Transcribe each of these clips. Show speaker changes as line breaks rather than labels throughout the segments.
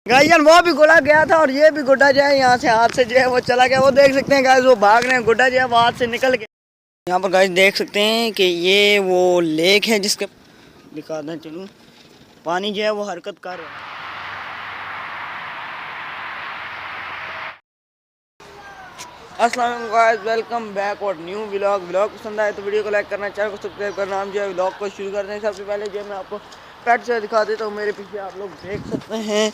Guys यार वो भी गुड़ा गया था और ये भी गुड्डा जो है यहाँ से हाथ से जो है वो चला गया। वो देख सकते हैं गाइस वो भाग रहे हैं, गुड्डा जो है वो हाथ से निकल गया। यहाँ पर गाइस देख सकते हैं कि ये वो लेक है जिसके दिखा दें चलूँ, पानी जो है वो हरकत कर रहा है। अस्सलाम वालेकुम गाइस, वेलकम बैक और न्यू व्लॉग पसंद आए तो वीडियो को लाइक करना, चैनल को सब्सक्राइब करना। हम जो है व्लॉग को शुरू करते हैं। सबसे पहले जो है मैं आपको पेट से दिखा देता हूँ। मेरे पीछे आप लोग देख सकते हैं,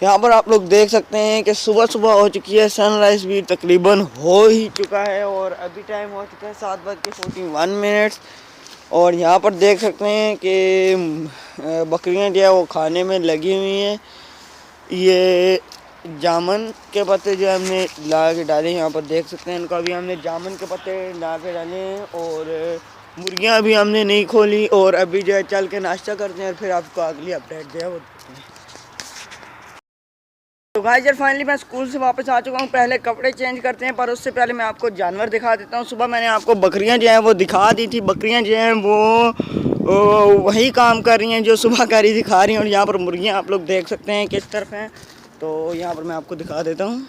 यहाँ पर आप लोग देख सकते हैं कि सुबह सुबह हो चुकी है, सनराइज़ भी तकरीबन हो ही चुका है और अभी टाइम हो चुका है 7:41। और यहाँ पर देख सकते हैं कि बकरियाँ जो है वो खाने में लगी हुई हैं। ये जामुन के पत्ते जो हमने ला के डाले हैं, यहाँ पर देख सकते हैं इनको अभी हमने जामुन के पत्ते ला के डाले हैं। और मुर्गियाँ अभी हमने नहीं खोली और अभी जो है चल के नाश्ता करते हैं और फिर आपको अगली अपडेट जो है वो देते हैं। तो गाइस यार फाइनली मैं स्कूल से वापस आ चुका हूँ। पहले कपड़े चेंज करते हैं पर उससे पहले मैं आपको जानवर दिखा देता हूँ। सुबह मैंने आपको बकरियाँ जो हैं वो दिखा दी थी। बकरियाँ जो हैं वो वही काम कर रही हैं जो सुबह कर रही थी, खा रही हैं। और यहाँ पर मुर्गियाँ आप लोग देख सकते हैं किस तरफ हैं, तो यहाँ पर मैं आपको दिखा देता हूँ।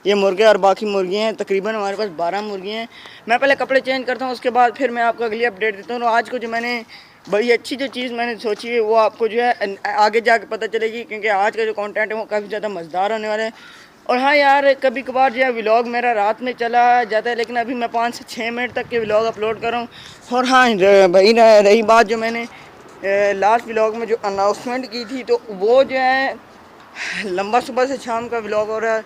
ये मुर्गे और बाकी मुर्गियाँ हैं, तकरीबन हमारे पास 12 मुर्गियाँ हैं। मैं पहले कपड़े चेंज करता हूँ, उसके बाद फिर मैं आपको अगली अपडेट देता हूँ। आज को जो मैंने बड़ी अच्छी जो चीज़ मैंने सोची है वो आपको जो है आगे जाके पता चलेगी, क्योंकि आज का जो कंटेंट है वो काफ़ी ज़्यादा मज़ेदार होने वाला है। और हाँ यार, कभी कभार जो है व्लॉग मेरा रात में चला जाता है, लेकिन अभी मैं 5 से 6 मिनट तक के व्लॉग अपलोड कर रहा हूँ। और हाँ भाई, रही बात जो मैंने लास्ट व्लॉग में जो अनाउंसमेंट की थी, तो वो जो है लंबा सुबह से शाम का व्लॉग हो रहा है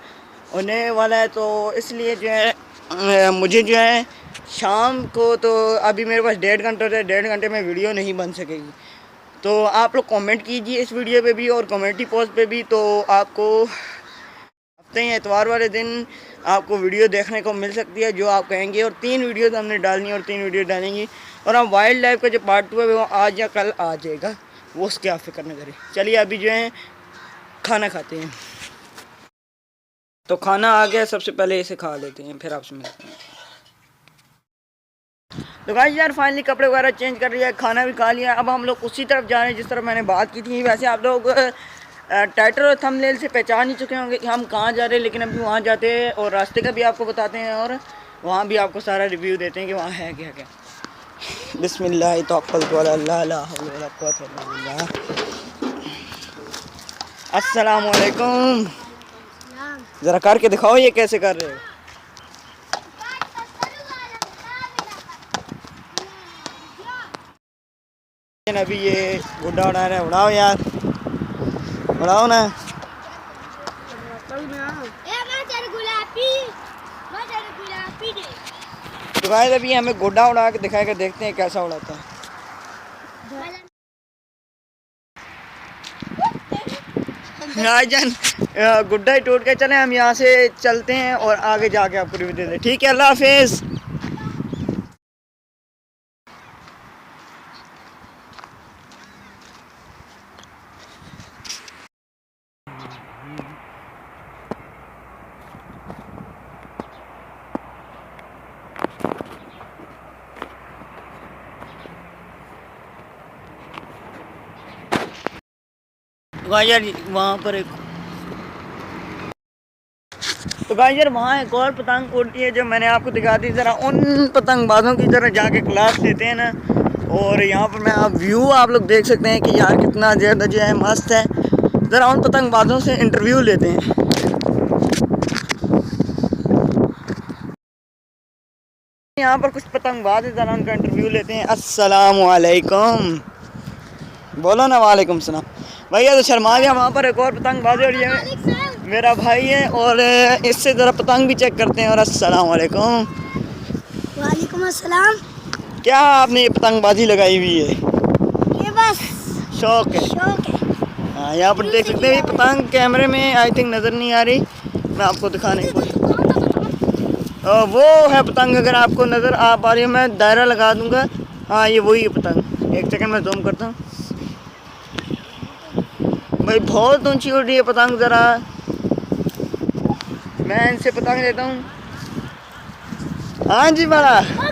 होने वाला है, तो इसलिए जो है मुझे जो है शाम को, तो अभी मेरे पास 1.5 घंटे होता है, 1.5 घंटे में वीडियो नहीं बन सकेगी। तो आप लोग कमेंट कीजिए इस वीडियो पे भी और कम्युनिटी पोस्ट पे भी, तो आपको हफ्ते या इतवार वाले दिन आपको वीडियो देखने को मिल सकती है जो आप कहेंगे। और 3 वीडियोज़ हमने डालनी है और 3 वीडियो डालेंगी। और हम वाइल्ड लाइफ का जो पार्ट 2 है वो आज या कल आ जाएगा, वो उसके आप फिक्र न करें। चलिए अभी जो है खाना खाते हैं। तो खाना आ गया, सबसे पहले इसे खा लेते हैं फिर आपसे मिलते हैं। तो गाइस यार फाइनली कपड़े वगैरह चेंज कर लिया है, खाना भी खा लिया। अब हम लोग उसी तरफ जा रहे हैं जिस तरफ मैंने बात की थी। वैसे आप लोग टाइटल और थंबनेल से पहचान ही चुके होंगे कि हम कहाँ जा रहे हैं, लेकिन अभी वहाँ जाते हैं और रास्ते का भी आपको बताते हैं और वहाँ भी आपको सारा रिव्यू देते हैं कि वहाँ है क्या क्या। बिस्मिल्लाह तवक्कलतु अला ला हौला वला कुव्वता इल्ला बिल्लाह। अस्सलाम वालेकुम। ज़रा करके दिखाओ ये कैसे कर रहे हो। अभी ये गुड्डा उड़ा रहा है, उड़ाओ यार, उड़ाओ ना। तो गाइस अभी हमें गुड्डा उड़ा के दिखाएगा, देखते हैं कैसा उड़ाता है। गुड्डा ही टूट के चले, हम यहाँ से चलते हैं और आगे जाके आपको रिव्यू देते हैं। ठीक है, अल्लाह हाफिज़। यार वहाँ पर एक, तो गाइस यार वहाँ एक और पतंग उड़ती है जो मैंने आपको दिखा दी। ज़रा उन पतंगबाजों की तरह जाके क्लास लेते हैं ना। और यहाँ पर मैं आप व्यू आप लोग देख सकते हैं कि यार कितना ज़्यादा जो है मस्त है। ज़रा उन पतंगबाजों से इंटरव्यू लेते हैं। यहाँ पर कुछ पतंगबाज है, ज़रा उनका इंटरव्यू लेते हैं। अस्सलाम वालेकुम, बोलो ना। वालेकुम सलाम। भैया तो शर्मा गया। वहाँ पर एक और पतंगबाज है और ये मेरा भाई है, और इससे ज़रा पतंग भी चेक करते हैं। और अस्सलाम वालेकुम।
वालेकुम अस्सलाम।
क्या आपने ये पतंगबाजी लगाई हुई है?
ये बस
शौक है।
शौक है।
हाँ, यहाँ पर देख सकते हैं पतंग कैमरे में आई थिंक नज़र नहीं आ रही, मैं आपको दिखाने की कोशिश। वो है पतंग, अगर आपको नज़र आ पा रही है मैं दायरा लगा दूंगा। हाँ ये वही है पतंग। एक सेकंड में जूम करता हूँ। भाई बहुत ऊंची उड़ रही है पतंग। ज़रा मैं इनसे पतंग लेता हूँ। हाँ जी बड़ा मैं